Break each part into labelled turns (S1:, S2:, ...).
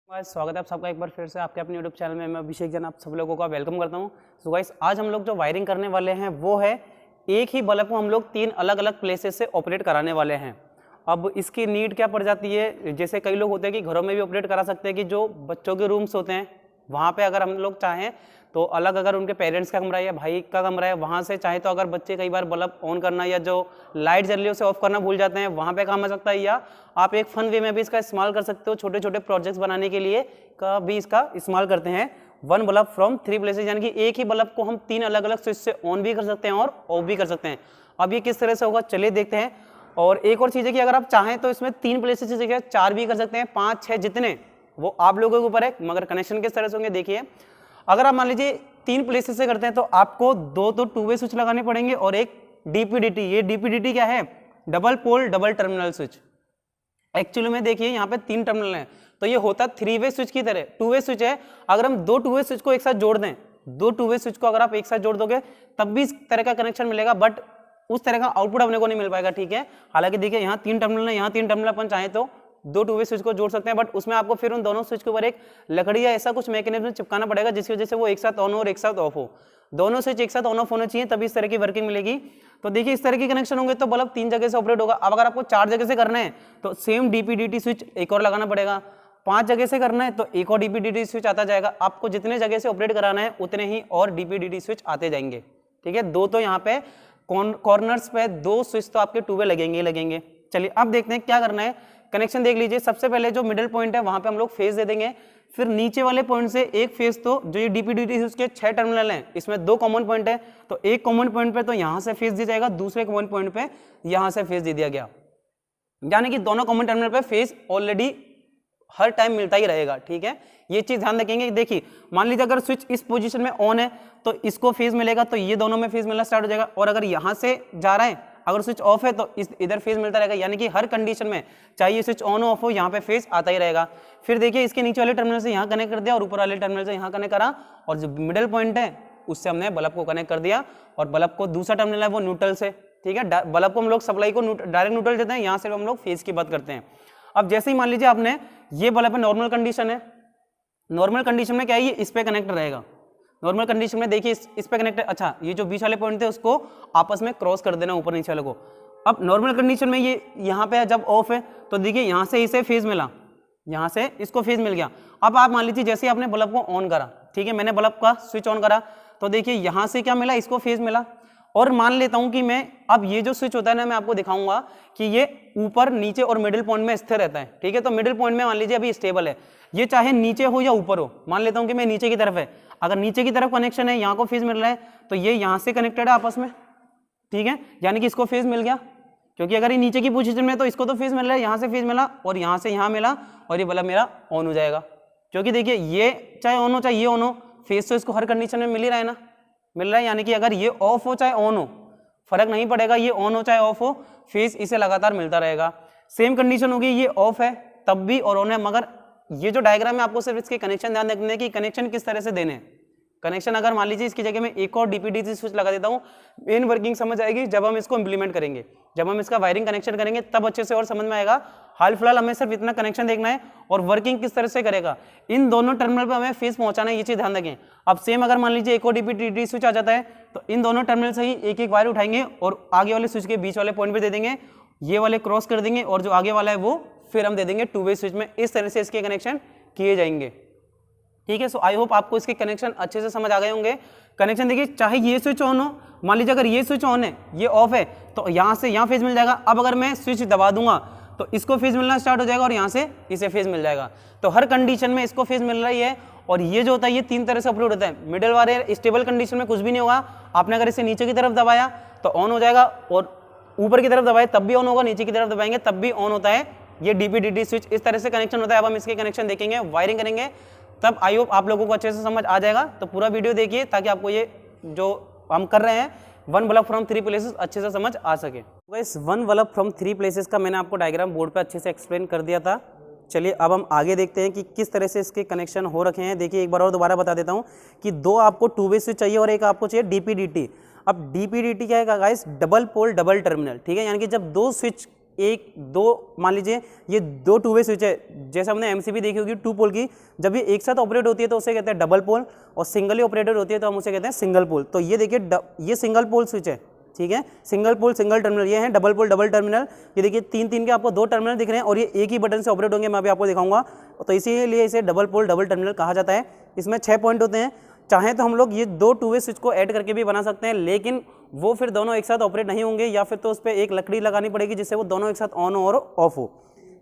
S1: Guys स्वागत है आप सबका एक बार फिर से आपके अपने यूट्यूब चैनल में। मैं अभिषेक जैन आप सब लोगों का वेलकम करता हूं। सो गाइस आज हम लोग जो वायरिंग करने वाले हैं वो है एक ही बल्ब को हम लोग 3 अलग अलग प्लेसेस से ऑपरेट कराने वाले हैं। अब इसकी नीड क्या पड़ जाती है, जैसे कई लोग होते हैं कि घरों में भी ऑपरेट करा सकते हैं कि जो बच्चों के रूम्स होते हैं वहाँ पे अगर हम लोग चाहें तो अलग, अगर उनके पेरेंट्स का कमरा है या भाई का कमरा है वहाँ से चाहे तो अगर बच्चे कई बार बल्ब ऑन करना या जो लाइट जल रही है उसे ऑफ करना भूल जाते हैं वहाँ पे काम आ सकता है। या आप एक फन वे में भी इसका इस्तेमाल कर सकते हो, छोटे छोटे प्रोजेक्ट्स बनाने के लिए का भी इसका इस्तेमाल करते हैं। 1 बल्ब फ्रॉम 3 प्लेसेस, यानी कि एक ही बल्ब को हम 3 अलग अलग स्विच से ऑन भी कर सकते हैं और ऑफ भी कर सकते हैं। अब ये किस तरह से होगा चलिए देखते हैं। और एक और चीज़ है कि अगर आप चाहें तो इसमें 3 प्लेसेस की जगह 4 भी कर सकते हैं, 5, 6 जितने, वो आप लोगों के ऊपर है। मगर कनेक्शन किस तरह से होंगे देखिए। अगर आप मान लीजिए 3 प्लेसेस से करते हैं तो आपको 2 तो 2 वे स्विच लगाने पड़ेंगे और एक डीपीडीटी। ये डीपीडीटी क्या है? Double pole double terminal switch. Actually में देखिए यहाँ पे 3 टर्मिनल हैं तो ये होता 3 वे स्विच की तरह। 2 वे स्विच है, अगर हम 2 2 वे स्विच को एक साथ जोड़ दें, 2 2 वे स्विच को अगर आप एक साथ जोड़ दोगे तब भी इस तरह का कनेक्शन मिलेगा, बट उस तरह का आउटपुट अपने को नहीं मिल पाएगा। ठीक है, हालांकि देखिए यहाँ 3 टर्मिनल है, यहाँ 3 टर्मिनल अपन चाहे तो 2 2 वे स्विच को जोड़ सकते हैं, बट उसमें आपको फिर उन दोनों स्विच के ऊपर एक लकड़ी या ऐसा कुछ मैकेनिज्म चिपकाना पड़ेगा जिसकी वजह से वो एक साथ ऑन हो और एक साथ ऑफ हो। दोनों स्विच एक साथ ऑन ऑफ होने चाहिए तभी इस तरह की वर्किंग मिलेगी। तो देखिए इस तरह की कनेक्शन होंगे तो बल्ब 3 जगह से ऑपरेट होगा। अब अगर आपको 4 जगह से करना है तो सेम डीपीडीटी स्विच एक और लगाना पड़ेगा। 5 जगह से करना है तो एक और डीपीडीटी स्विच आता जाएगा। आपको जितने जगह से ऑपरेट कराना है उतने ही और डीपीडीटी स्विच आते जाएंगे। ठीक है, 2 तो यहाँ पे कॉर्नर्स पे 2 स्विच तो आपके 2 वे लगेंगे ही लगेंगे। चलिए अब देखते हैं क्या करना है। कनेक्शन देख लीजिए, सबसे पहले जो मिडिल पॉइंट है वहां पे हम लोग फेज दे देंगे। फिर नीचे वाले पॉइंट से एक फेज, तो जो ये डीपीडीटी उसके 6 टर्मिनल हैं, इसमें 2 कॉमन पॉइंट है तो एक कॉमन पॉइंट पे तो यहां से फेज दिया जाएगा, दूसरे कॉमन पॉइंट पे यहां से फेज दे दिया गया, यानी कि दोनों कॉमन टर्मिनल पे फेज ऑलरेडी हर टाइम मिलता ही रहेगा। ठीक है, ये चीज ध्यान रखेंगे। देखिए मान लीजिए अगर स्विच इस पोजीशन में ऑन है तो इसको फेज मिलेगा, तो ये दोनों में फेज मिलना स्टार्ट हो जाएगा। और अगर यहां से जा रहा है, अगर स्विच ऑफ है तो इधर फेज मिलता रहेगा, यानी कि हर कंडीशन में चाहे ये स्विच ऑन ऑफ हो यहाँ पे फेज आता ही रहेगा। फिर देखिए इसके नीचे वाले टर्मिनल से यहाँ कनेक्ट कर दिया और ऊपर वाले टर्मिनल से यहाँ कनेक्ट करा, और जो मिडिल पॉइंट है उससे हमने बल्ब को कनेक्ट कर दिया, और बल्ब को दूसरा टर्मिनल है वो न्यूट्रल से। ठीक है, बल्ब को हम लोग सप्लाई को डायरेक्ट न्यूट्रल देते हैं, यहाँ से हम लोग फेज की बात करते हैं। अब जैसे ही मान लीजिए आपने ये बल्ब है नॉर्मल कंडीशन है, नॉर्मल कंडीशन में क्या है, ये इस पे कनेक्ट रहेगा। नॉर्मल कंडीशन में देखिए इस पे कनेक्ट है। अच्छा, ये जो बीच वाले पॉइंट थे उसको आपस में क्रॉस कर देना ऊपर नीचे वाले को। अब नॉर्मल कंडीशन में ये यहाँ पे जब ऑफ है तो देखिए यहाँ से इसे फेज मिला, यहाँ से इसको फेज मिल गया। अब आप मान लीजिए जैसे आपने बल्ब को ऑन करा, ठीक है, मैंने बल्ब का स्विच ऑन करा तो देखिए यहाँ से क्या मिला, इसको फेज मिला। और मान लेता हूं कि मैं अब ये जो स्विच होता है ना, मैं आपको दिखाऊंगा कि ये ऊपर नीचे और मिडिल पॉइंट में स्थिर रहता है। ठीक है, तो मिडिल पॉइंट में मान लीजिए अभी स्टेबल है, ये चाहे नीचे हो या ऊपर हो। मान लेता हूं कि मैं नीचे की तरफ है, अगर नीचे की तरफ कनेक्शन है, यहाँ को फेज मिल रहा है तो ये यहाँ से कनेक्टेड है आपस में। ठीक है, यानी कि इसको फेज मिल गया, क्योंकि अगर ये नीचे की पोजीशन में तो इसको तो फेज मिल रहा है, यहाँ से फेज मिला और यहाँ से यहाँ मिला, और ये बल्ब मेरा ऑन हो जाएगा। क्योंकि देखिए ये चाहे ऑन हो चाहे ये ऑन हो, फेज तो इसको हर कंडीशन में मिल ही रहा है ना, मिल रहा है। यानी कि अगर ये ऑफ हो चाहे ऑन हो फर्क नहीं पड़ेगा, ये ऑन हो चाहे ऑफ हो, फेज इसे लगातार मिलता रहेगा। सेम कंडीशन होगी, ये ऑफ है तब भी और ऑन है। मगर ये जो डायग्राम है आपको सिर्फ इसके कनेक्शन ध्यान रखने हैं कि कनेक्शन किस तरह से देने हैं। कनेक्शन अगर मान लीजिए इसकी जगह में एक और डीपीडीटी स्विच लगा देता हूँ, मेन वर्किंग समझ आएगी जब हम इसको इंप्लीमेंट करेंगे, जब हम इसका वायरिंग कनेक्शन करेंगे तब अच्छे से और समझ में आएगा। हाल फिलहाल हमें सिर्फ इतना कनेक्शन देखना है और वर्किंग किस तरह से करेगा, इन दोनों टर्मिनल पे हमें फेज पहुंचाना है, ये चीज ध्यान रखें। अब सेम अगर मान लीजिए एक और डीपीडीटी स्विच आ जाता है तो इन दोनों टर्मिनल से ही एक एक वायर उठाएंगे और आगे वाले स्विच के बीच वाले पॉइंट पे दे देंगे, ये वाले क्रॉस कर देंगे और जो आगे वाला है वो फिर हम दे देंगे 2 वे स्विच में। इस तरह से इसके कनेक्शन किए जाएंगे। ठीक है, सो आई होप आपको इसके कनेक्शन अच्छे से समझ आ गए होंगे। कनेक्शन देखिए, चाहे ये स्विच ऑन हो, मान लीजिए अगर ये स्विच ऑन है ये ऑफ है तो यहाँ से यहाँ फेज मिल जाएगा। अब अगर मैं स्विच दबा दूंगा तो इसको फेज मिलना स्टार्ट हो जाएगा और यहाँ से इसे फेज मिल जाएगा। तो हर कंडीशन में इसको फेज मिल रही है। और ये जो होता है ये 3 तरह से ऑपरेट होता है। मिडिल वाले स्टेबल कंडीशन में कुछ भी नहीं होगा, आपने अगर इसे नीचे की तरफ दबाया तो ऑन हो जाएगा, और ऊपर की तरफ दबाए तब भी ऑन होगा, नीचे की तरफ दबाएंगे तब भी ऑन होता है। ये डीपीडीटी स्विच इस तरह से कनेक्शन होता है। अब हम इसके कनेक्शन देखेंगे, वायरिंग करेंगे, तब आई होप आप लोगों को अच्छे से समझ आ जाएगा। तो पूरा वीडियो देखिए ताकि आपको ये जो हम कर रहे हैं 1 बल्ब फ्रॉम 3 प्लेसेस अच्छे से समझ आ सके। इस 1 बल्ब फ्रॉम 3 प्लेसेस का मैंने आपको डायग्राम बोर्ड पे अच्छे से एक्सप्लेन कर दिया था। चलिए अब हम आगे देखते हैं कि किस तरह से इसके कनेक्शन हो रखे हैं। देखिए एक बार और दोबारा बता देता हूँ कि 2 आपको 2 वे स्विच चाहिए और एक आपको चाहिए डीपीडीटी। अब डीपीडीटी क्या है guys, double pole double terminal. ठीक है, यानी कि जब 2 स्विच एक दो, मान लीजिए ये दो टू वे स्विच है, जैसे हमने एमसीबी देखी होगी टू पोल की, जब ये एक साथ ऑपरेट होती है तो उसे कहते हैं डबल पोल, और सिंगली ऑपरेटेड होती है तो हम उसे कहते हैं सिंगल पोल। तो ये देखिए ये सिंगल पोल स्विच है, ठीक है, सिंगल पोल सिंगल टर्मिनल, ये है डबल पोल डबल टर्मिनल। ये देखिए तीन तीन के आपको दो टर्मिनल दिख रहे हैं और ये एक ही बटन से ऑपरेट होंगे, मैं अभी आपको दिखाऊंगा। तो इसीलिए इसे डबल पोल डबल टर्मिनल कहा जाता है। इसमें 6 पॉइंट होते हैं। चाहे तो हम लोग ये दो टू वे स्विच को ऐड करके भी बना सकते हैं, लेकिन वो फिर दोनों एक साथ ऑपरेट नहीं होंगे, या फिर तो उस पर एक लकड़ी लगानी पड़ेगी जिससे वो दोनों एक साथ ऑन हो और ऑफ हो।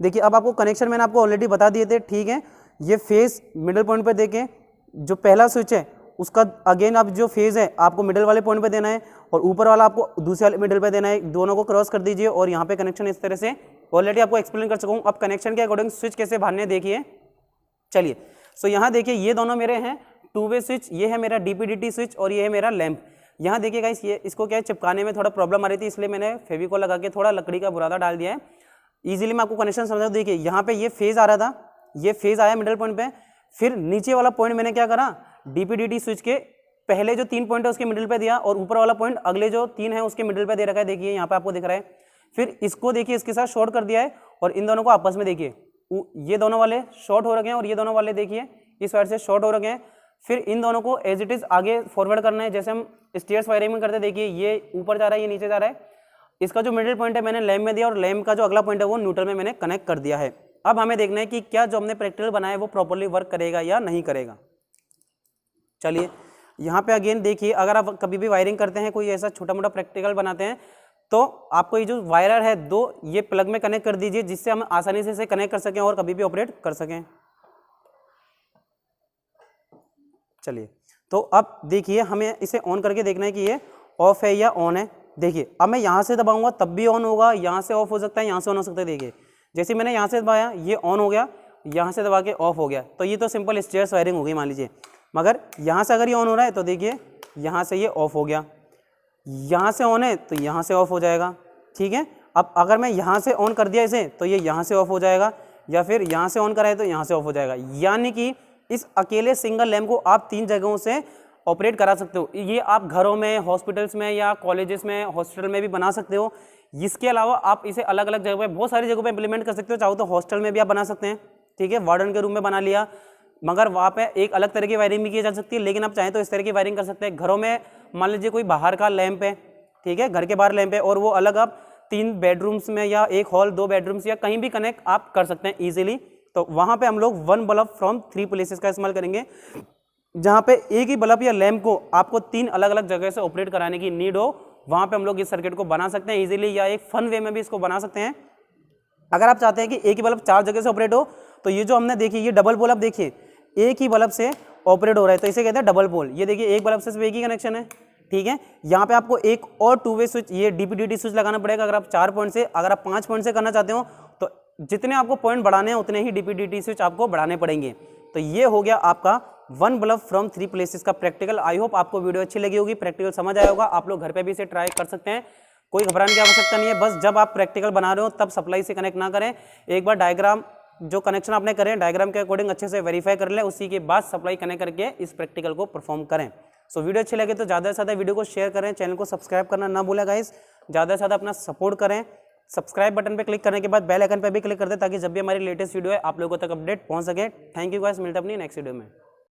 S1: देखिए अब आपको कनेक्शन मैंने आपको ऑलरेडी बता दिए थे, ठीक है। ये फेज मिडिल पॉइंट पे देखें, जो पहला स्विच है उसका अगेन अब जो फेज है आपको मिडिल वाले पॉइंट पे देना है, और ऊपर वाला आपको दूसरे वाले मिडिल पे देना है। दोनों को क्रॉस कर दीजिए और यहाँ पे कनेक्शन इस तरह से ऑलरेडी आपको एक्सप्लेन कर चुका हूँ। अब कनेक्शन के अकॉर्डिंग स्विच कैसे भरने देखिए। चलिए सो यहाँ देखिए ये दोनों मेरे हैं टू वे स्विच, ये है मेरा डीपीडीटी स्विच और ये है मेरा लैंप। यहाँ देखिए गाइस, ये इसको क्या है, चिपकाने में थोड़ा प्रॉब्लम आ रही थी, इसलिए मैंने फेविकोल लगा के थोड़ा लकड़ी का बुरादा डाल दिया है। इजीली मैं आपको कनेक्शन समझा दूं। देखिए यहाँ पे ये फेज आ रहा था, ये फेज आया मिडिल पॉइंट पे, फिर नीचे वाला पॉइंट मैंने क्या करा, डीपीडीटी स्विच के पहले जो 3 पॉइंट है उसके मिडिल पे दिया, और ऊपर वाला पॉइंट अगले जो 3 है उसके मिडिल पे दे रखा है। देखिए यहाँ पे आपको दिख रहा है। फिर इसको देखिए इसके साथ शॉर्ट कर दिया है, और इन दोनों को आपस में देखिए, ये दोनों वाले शॉर्ट हो रखे हैं और ये दोनों वाले देखिए इस साइड से शॉर्ट हो रखे हैं। फिर इन दोनों को एज इट इज आगे फॉरवर्ड करना है, जैसे हम स्टेयर्स वायरिंग में करते हैं। देखिए ये ऊपर जा रहा है, ये नीचे जा रहा है। इसका जो मिडिल पॉइंट है मैंने लैम्प में दिया, और लैम्प का जो अगला पॉइंट है वो न्यूट्रल में मैंने कनेक्ट कर दिया है। अब हमें देखना है कि क्या जो हमने प्रैक्टिकल बनाया है वो प्रॉपर्ली वर्क करेगा या नहीं करेगा। चलिए यहाँ पे अगेन देखिए, अगर आप कभी भी वायरिंग करते हैं, कोई ऐसा छोटा मोटा प्रैक्टिकल बनाते हैं, तो आपको ये जो वायरर है दो, ये प्लग में कनेक्ट कर दीजिए, जिससे हम आसानी से इसे कनेक्ट कर सकें और कभी भी ऑपरेट कर सकें। चलिए तो अब देखिए हमें इसे ऑन करके देखना है कि ये ऑफ है या ऑन है। देखिए अब मैं यहाँ से दबाऊंगा तब भी ऑन होगा, यहाँ से ऑफ हो सकता है, यहाँ से ऑन हो सकता है। देखिए जैसे मैंने यहाँ से दबाया ये ऑन हो गया, यहाँ से दबा के ऑफ हो गया। तो ये तो सिंपल स्टेयर्स वायरिंग हो गई मान लीजिए। मगर यहाँ से अगर ये ऑन हो रहा है तो देखिए यहाँ से ये ऑफ हो गया, यहाँ से ऑन है तो यहाँ से ऑफ हो जाएगा, ठीक है। अब अगर मैं यहाँ से ऑन कर दिया इसे तो ये यहाँ से ऑफ हो जाएगा, या फिर यहाँ से ऑन कराए तो यहाँ से ऑफ हो जाएगा। यानी कि इस अकेले सिंगल लैम्प को आप 3 जगहों से ऑपरेट करा सकते हो। ये आप घरों में, हॉस्पिटल्स में या कॉलेजेस में, हॉस्पिटल में भी बना सकते हो। इसके अलावा आप इसे अलग अलग जगह पे, बहुत सारी जगहों पे इंप्लीमेंट कर सकते हो। चाहो तो हॉस्टल में भी आप बना सकते हैं, ठीक है, वार्डन के रूम में बना लिया, मगर वहाँ पे एक अलग तरह की वायरिंग भी की जा सकती है। लेकिन आप चाहें तो इस तरह की वायरिंग कर सकते हैं। घरों में मान लीजिए कोई बाहर का लैंप है, ठीक है, घर के बाहर लैंप है, और वो अलग आप 3 बेडरूम्स में या एक हॉल 2 बेडरूम्स या कहीं भी कनेक्ट आप कर सकते हैं ईजिली। तो वहाँ पे हम लोग 1 बल्ब फ्रॉम 3 प्लेसेस का इस्तेमाल करेंगे, जहाँ पे एक ही बल्ब या लैंप को आपको 3 अलग अलग जगह से ऑपरेट कराने की नीड हो, वहाँ पे हम लोग इस सर्किट को बना सकते हैं इजीली, या एक फन वे में भी इसको बना सकते हैं। अगर आप चाहते हैं कि एक ही बल्ब 4 जगह से ऑपरेट हो, तो ये जो हमने देखी ये डबल पोल, आप देखिए एक ही बल्ब से ऑपरेट हो रहा है, तो इसे कहते हैं डबल पोल। ये देखिए एक बल्ब से सिर्फ एक ही कनेक्शन है, ठीक है। यहाँ पे आपको एक और 2 वे स्विच, ये डीपीडीटी स्विच लगाना पड़ेगा अगर आप 4 पॉइंट से। अगर आप 5 पॉइंट से करना चाहते हो तो जितने आपको पॉइंट बढ़ाने हैं उतने ही डीपीडीटी स्विच आपको बढ़ाने पड़ेंगे। तो ये हो गया आपका 1 बल्ब फ्रॉम 3 प्लेसेस का प्रैक्टिकल। आई होप आपको वीडियो अच्छी लगी होगी, प्रैक्टिकल समझ आया होगा। आप लोग घर पे भी इसे ट्राई कर सकते हैं, कोई घबराने की आवश्यकता नहीं है। बस जब आप प्रैक्टिकल बना रहे हो तब सप्लाई से कनेक्ट ना करें, एक बार डायग्राम जो कनेक्शन आपने करें डायग्राम के अकॉर्डिंग अच्छे से वेरीफाई कर लें, उसी के बाद सप्लाई कनेक्ट करके इस प्रैक्टिकल को परफॉर्म करें। सो वीडियो अच्छी लगे तो ज़्यादा से ज़्यादा वीडियो को शेयर करें, चैनल को सब्सक्राइब करना ना भूलें गाइस, ज़्यादा से ज़्यादा अपना सपोर्ट करें। सब्सक्राइब बटन पे क्लिक करने के बाद बेल आइकन पे भी क्लिक कर दें, ताकि जब भी हमारी लेटेस्ट वीडियो है आप लोगों तक अपडेट पहुंच सके। थैंक यू गाइस, मिलते हैं अपनी नेक्स्ट वीडियो में।